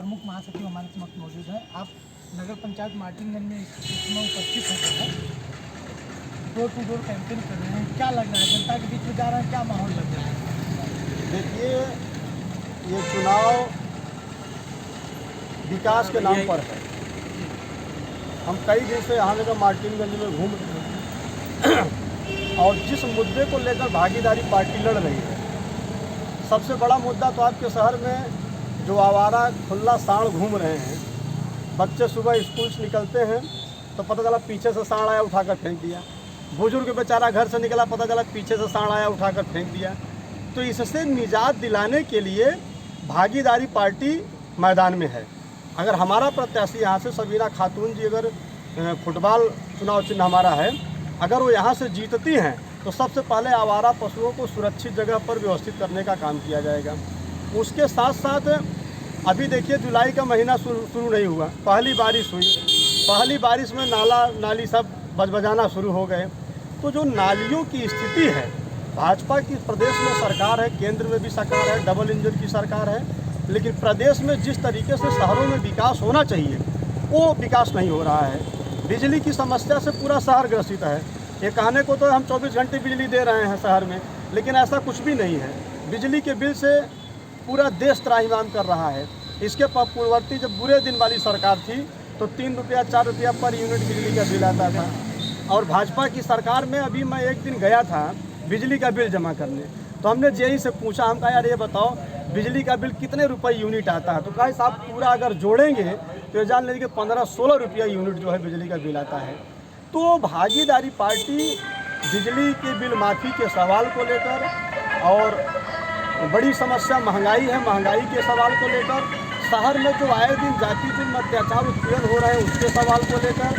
प्रमुख महासचिव हमारे समक्ष मौजूद हैं। आप नगर पंचायत मार्टिनगंज में इस चुनाव उपस्थित हैं, डोर टू डोर कैंपेन कर रहे हैं, क्या लग रहा है? जनता के बीच में जा रहे हैं, क्या माहौल लग रहा है? देखिए, ये चुनाव विकास के नाम पर है। हम कई दिन से यहाँ नगर मार्टिनगंज में घूम रहे हैं और जिस मुद्दे को लेकर भागीदारी पार्टी लड़ रही है, सबसे बड़ा मुद्दा तो आपके शहर में जो आवारा खुला सांड घूम रहे हैं। बच्चे सुबह स्कूल से निकलते हैं तो पता चला पीछे से सांड आया, उठाकर फेंक दिया। बुजुर्ग बेचारा घर से निकला, पता चला पीछे से सांड आया, उठाकर फेंक दिया। तो इससे निजात दिलाने के लिए भागीदारी पार्टी मैदान में है। अगर हमारा प्रत्याशी यहाँ से सबीना खातून जी, अगर फुटबॉल चुनाव चिन्ह हमारा है, अगर वो यहाँ से जीतती हैं तो सबसे पहले आवारा पशुओं को सुरक्षित जगह पर व्यवस्थित करने का काम किया जाएगा। उसके साथ साथ अभी देखिए, जुलाई का महीना शुरू नहीं हुआ, पहली बारिश हुई, पहली बारिश में नाली सब बजबजाना शुरू हो गए। तो जो नालियों की स्थिति है, भाजपा की प्रदेश में सरकार है, केंद्र में भी सरकार है, डबल इंजन की सरकार है, लेकिन प्रदेश में जिस तरीके से शहरों में विकास होना चाहिए वो विकास नहीं हो रहा है। बिजली की समस्या से पूरा शहर ग्रसित है। ये कहने को तो हम 24 घंटे बिजली दे रहे हैं शहर में, लेकिन ऐसा कुछ भी नहीं है। बिजली के बिल से पूरा देश त्राहिमाम कर रहा है। इसके पूर्ववर्ती जब बुरे दिन वाली सरकार थी तो 3 रुपया 4 रुपया पर यूनिट बिजली का बिल आता था। और भाजपा की सरकार में अभी मैं एक दिन गया था बिजली का बिल जमा करने, तो हमने जेई से पूछा, हम कहा यार ये बताओ बिजली का बिल कितने रुपए यूनिट आता है? तो कहा साहब पूरा अगर जोड़ेंगे तो ये जान लीजिए 15-16 रुपया यूनिट जो है बिजली का बिल आता है। तो भागीदारी पार्टी बिजली के बिल माफ़ी के सवाल को लेकर और बड़ी समस्या महंगाई है, महंगाई के सवाल को लेकर, शहर में जो आए दिन जाति जुल्म अत्याचार उत्पीड़न हो रहे हैं उसके सवाल को लेकर,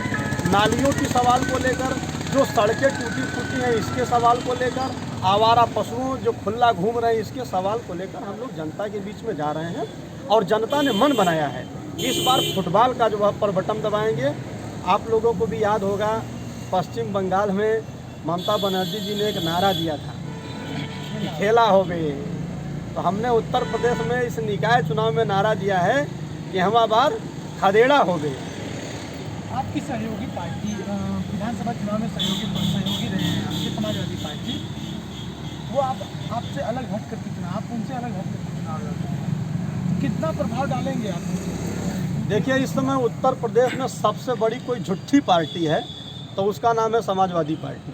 नालियों की सवाल को लेकर, जो सड़कें टूटी फूटी हैं इसके सवाल को लेकर, आवारा पशुओं जो खुला घूम रहे हैं इसके सवाल को लेकर हम लोग जनता के बीच में जा रहे हैं। और जनता ने मन बनाया है इस बार फुटबॉल का जो है पर बटन दबाएंगे। आप लोगों को भी याद होगा, पश्चिम बंगाल में ममता बनर्जी जी ने एक नारा दिया था कि खेला हो बे। तो हमने उत्तर प्रदेश में इस निकाय चुनाव में नारा दिया है कि हम बार खदेड़ा हो गए। आपकी सहयोगी पार्टी विधानसभा चुनाव में सहयोगी रहे हैं, आपकी समाजवादी पार्टी, वो आपसे अलग हट करके चुनाव, आप उनसे अलग हट करके चुनाव लड़ते हैं, कितना प्रभाव डालेंगे आप उनसे? देखिए, इस समय उत्तर प्रदेश में सबसे बड़ी कोई झूठी पार्टी है तो उसका नाम है समाजवादी पार्टी,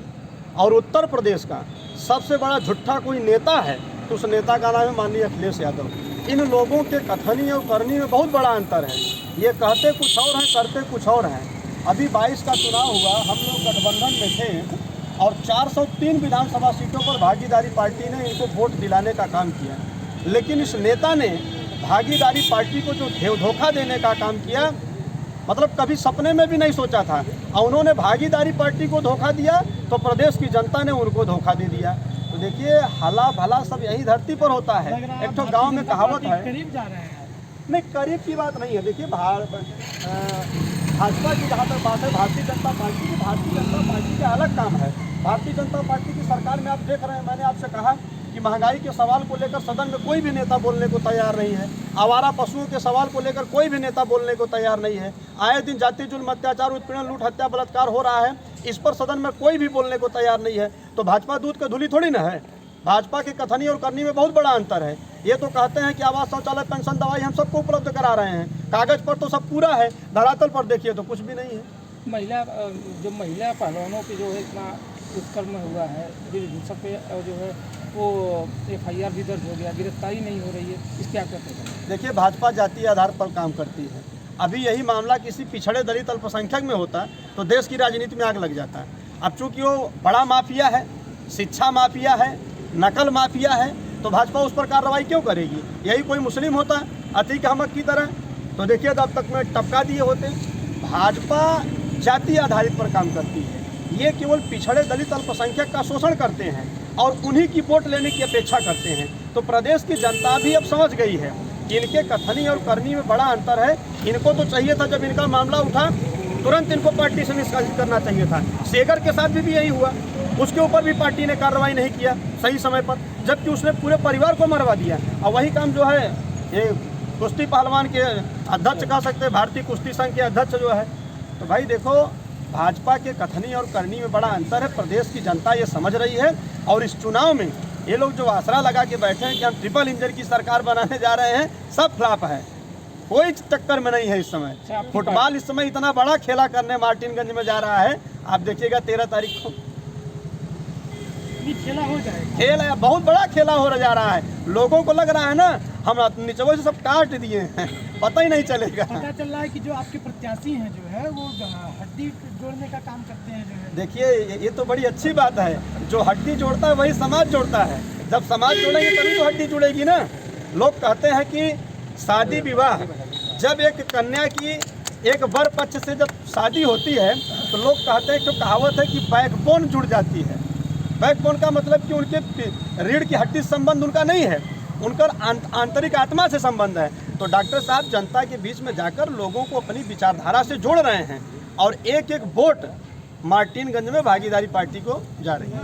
और उत्तर प्रदेश का सबसे बड़ा झूठा कोई नेता है तो उस नेता का नाम है माननीय अखिलेश यादव। इन लोगों के कथनी और करनी में बहुत बड़ा अंतर है। ये कहते कुछ और हैं, करते कुछ और हैं। अभी 22 का चुनाव हुआ, हम लोग गठबंधन में थे और 403 विधानसभा सीटों पर भागीदारी पार्टी ने इनको वोट दिलाने का काम किया, लेकिन इस नेता ने भागीदारी पार्टी को जो धोखा देने का काम किया, मतलब कभी सपने में भी नहीं सोचा था, और उन्होंने भागीदारी पार्टी को धोखा दिया तो प्रदेश की जनता ने उनको धोखा दे दिया। तो देखिए, हला भला सब यही धरती पर होता है। एक तो गांव में कहावत है, करीब जा रहे हैं। नहीं करीब की बात नहीं है। देखिए, भाजपा की जहाँ तक बात है, भारतीय जनता पार्टी का अलग काम है। भारतीय जनता पार्टी की सरकार में आप देख रहे हैं, मैंने आपसे कहा कि महंगाई के सवाल को लेकर सदन में कोई भी नेता बोलने को तैयार नहीं है। आवारा पशुओं के सवाल को लेकर कोई भी नेता बोलने को तैयार नहीं है। आए दिन जाति जुल्म अत्याचार उत्पीड़न लूट हत्या बलात्कार हो रहा है, इस पर सदन में कोई भी बोलने को तैयार नहीं है। तो भाजपा दूध का धुली थोड़ी ना है। भाजपा की कथनी और करनी में बहुत बड़ा अंतर है। ये तो कहते हैं कि आवास, शौचालय, पेंशन, दवाई हम सबको उपलब्ध करा रहे हैं, कागज पर तो सब पूरा है, धरातल पर देखिए तो कुछ भी नहीं है। महिला पहलवानों की जो है इतना दुष्कर्म हुआ है, सब पे जो है वो FIR भी दर्ज हो गया, गिरफ्तारी नहीं हो रही है, इस क्या कहते हैं? देखिए, भाजपा जातीय आधार पर काम करती है। अभी यही मामला किसी पिछड़े दलित अल्पसंख्यक में होता तो देश की राजनीति में आग लग जाता है। अब चूंकि वो बड़ा माफिया है, शिक्षा माफिया है, नकल माफिया है, तो भाजपा उस पर कार्रवाई क्यों करेगी? यही कोई मुस्लिम होता अतीक अहमद की तरह तो देखिए तब तक में टपका दिए होते। भाजपा जाति आधारित पर काम करती है। ये केवल पिछड़े दलित अल्पसंख्यक का शोषण करते हैं और उन्हीं की वोट लेने की अपेक्षा करते हैं। तो प्रदेश की जनता भी अब समझ गई है कि इनके कथनी और करनी में बड़ा अंतर है। इनको तो चाहिए था जब इनका मामला उठा तुरंत इनको पार्टी से निष्कासित करना चाहिए था। शेखर के साथ भी यही हुआ, उसके ऊपर भी पार्टी ने कार्रवाई नहीं किया सही समय पर, जबकि उसने पूरे परिवार को मरवा दिया। और वही काम जो है ये कुश्ती पहलवान के अध्यक्ष कह सकते हैं, भारतीय कुश्ती संघ के अध्यक्ष जो है। तो भाई देखो, भाजपा के कथनी और करनी में बड़ा अंतर है। प्रदेश की जनता ये समझ रही है और इस चुनाव में ये लोग जो आसरा लगा के बैठे हैं कि हम ट्रिपल इंजन की सरकार बनाने जा रहे हैं, सब फ्लॉप है, कोई चक्कर में नहीं है। इस समय फुटबॉल इस समय इतना बड़ा खेला करने मार्टिनगंज में जा रहा है, आप देखिएगा 13 तारीख को खेला हो जाएगा। खेल है, बहुत बड़ा खेला हो जा रहा है। लोगों को लग रहा है ना हम निचवों से सब काट दिए हैं, पता ही नहीं चलेगा। पता चल रहा है कि जो आपके प्रत्याशी हैं जो है वो हड्डी जोड़ने का काम करते हैं जो है। देखिए ये तो बड़ी अच्छी बात है, जो हड्डी जोड़ता है वही समाज जोड़ता है। जब समाज जोड़ेंगे तभी तो हड्डी जुड़ेगी ना। लोग कहते हैं कि शादी विवाह, जब एक कन्या की एक वर पक्ष से जब शादी होती है तो लोग कहते हैं, तो कहावत है कि बैकबोन जुड़ जाती है। बैकबोन का मतलब कि उनके रीढ़ की हड्डी संबंध उनका नहीं है, उनका आंतरिक आत्मा से संबंध है। तो डॉक्टर साहब जनता के बीच में जाकर लोगों को अपनी विचारधारा से जोड़ रहे हैं और एक एक वोट मार्टिनगंज में भागीदारी पार्टी को जा रही है।